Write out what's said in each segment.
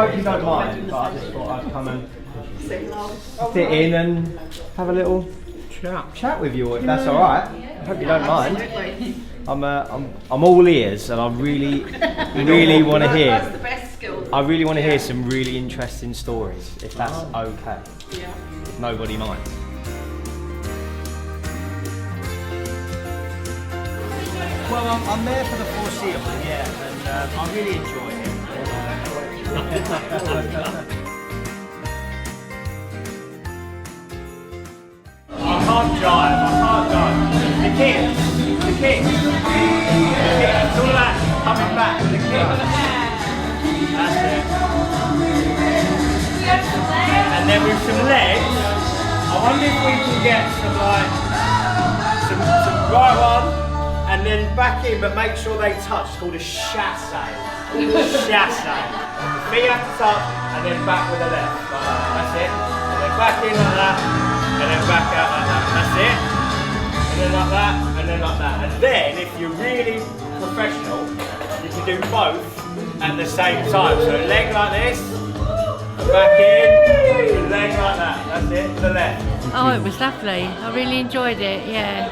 hope you don't mind, but I just thought I'd come and sit in and have a little chat with you, if that's all right. I hope you don't mind. I'm all ears, and I really want to hear. That's the best skill. I really want to hear some really interesting stories, if that's okay. Yeah. If nobody minds. Well, I'm there for the foreseeable, yeah, and I really enjoy it. I can't jive. The kids. It's all about coming back. The kids. That's it. And then with some legs, I wonder if we can get some right one, and then back in, but make sure they touch. It's called a chasse. Chasse. The feet have to touch, and then back with the left. That's it. And then back in like that, and then back out like that. That's it. And then like that, and then like that. And then, if you're really professional, you can do both at the same time. So leg like this, back in, and leg like that. That's it, to the left. Oh, it was lovely. I really enjoyed it, yeah.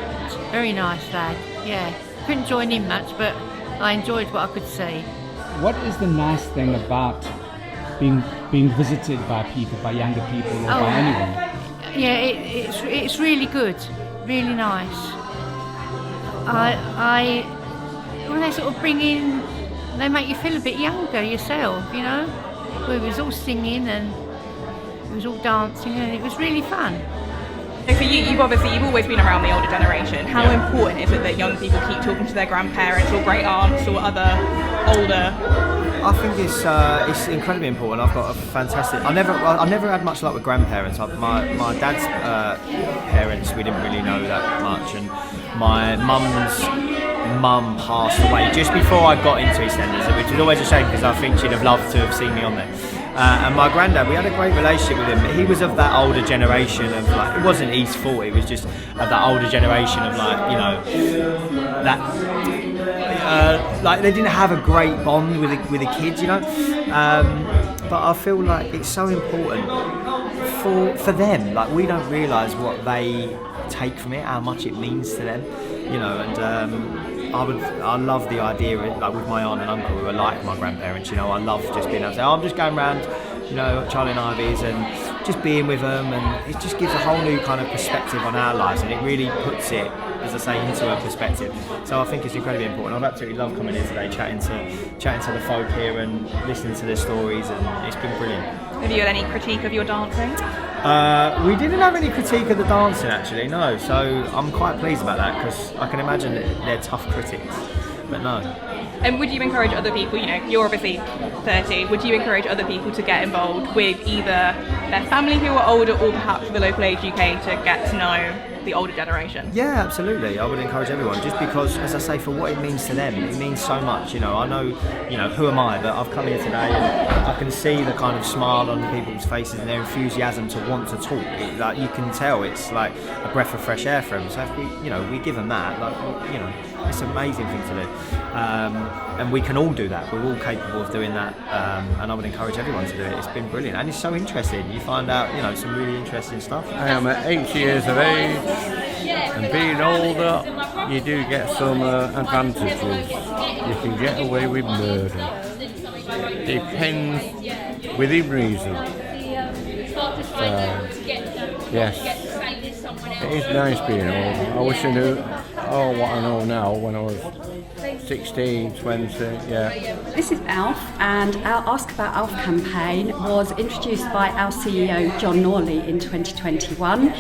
Very nice lad, yeah. Couldn't join in much, but I enjoyed what I could see. What is the nice thing about being visited by people, by younger people, or by anyone? Yeah, it's really good, really nice. When they sort of bring in, they make you feel a bit younger yourself, you know. We was all singing and we was all dancing, and it was really fun. So for you, you've always been around the older generation. How important is it that young people keep talking to their grandparents or great aunts or other older? I think it's incredibly important. I've got a fantastic. I never had much luck with grandparents. My dad's parents, we didn't really know that much, and my mum's mum passed away just before I got into EastEnders, which is always a shame because I think she'd have loved to have seen me on there. And my granddad, we had a great relationship with him, but he was of that older generation of like, it wasn't his fault, it was just of that older generation of like, you know, that, like they didn't have a great bond with the kids, you know, but I feel like it's so important for them, like we don't realise what they take from it, how much it means to them, you know, and I love the idea, like with my aunt and uncle who are like my grandparents, you know, I love just being able to say, I'm just going around, you know, Charlie and Ivy's and just being with them, and it just gives a whole new kind of perspective on our lives, and it really puts it, as I say, into a perspective. So I think it's incredibly important. I've absolutely loved coming in today, chatting to the folk here and listening to their stories, and it's been brilliant. Have you had any critique of your dancing? We didn't have any critique of the dancing actually, no, so I'm quite pleased about that because I can imagine that they're tough critics, but no. And would you encourage other people, you know, you're obviously 30, would you encourage other people to get involved with either their family who are older or perhaps the local age UK to get to know the older generation? Yeah, absolutely. I would encourage everyone, just because, as I say, for what it means to them, it means so much. You know, I know, you know, who am I? But I've come here today and I can see the kind of smile on people's faces and their enthusiasm to want to talk. Like you can tell, it's like a breath of fresh air for them. So if we, you know, we give them that, like, you know, it's an amazing thing to do. And we can all do that. We're all capable of doing that. And I would encourage everyone to do it. It's been brilliant, and it's so interesting. You find out, you know, some really interesting stuff. I am at 80 years of age, and being older, you do get some advantages. You can get away with murder. Depends within reason. Yes, it is nice being older. I wish I knew what I know now when I was 16, 20, yeah. This is ALF, and our Ask About ALF campaign was introduced by our CEO John Norley in 2021.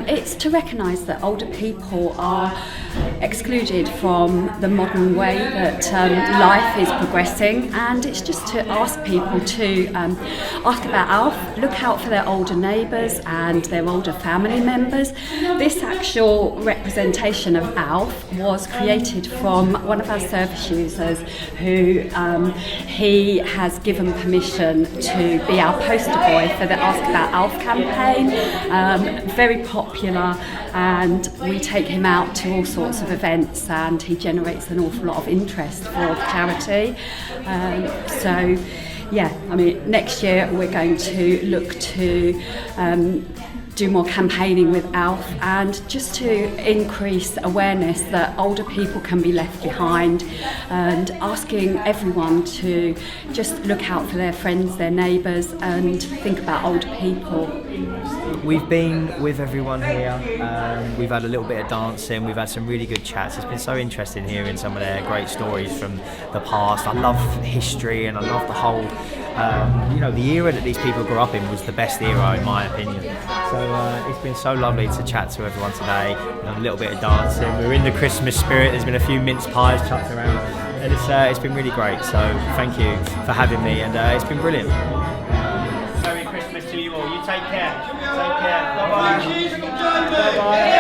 It's to recognise that older people are excluded from the modern way that life is progressing, and it's just to ask people to ask about ALF, look out for their older neighbours and their older family members. This actual representation of ALF was created from one of our service users who he has given permission to be our poster boy for the Ask About ALF campaign. Very popular, and we take him out to all sorts of events, and he generates an awful lot of interest for the charity. So yeah, I mean, next year we're going to look to do more campaigning with ALF, and just to increase awareness that older people can be left behind, and asking everyone to just look out for their friends, their neighbours, and think about older people. We've been with everyone here, we've had a little bit of dancing, we've had some really good chats. It's been so interesting hearing some of their great stories from the past. I love history, and I love the whole, the era that these people grew up in was the best era in my opinion. So it's been so lovely to chat to everyone today. We've done a little bit of dancing, we're in the Christmas spirit, there's been a few mince pies chucked around, and it's been really great. So thank you for having me, and it's been brilliant. Merry Christmas to you all. You take care. Take care. Bye-bye. Bye-bye.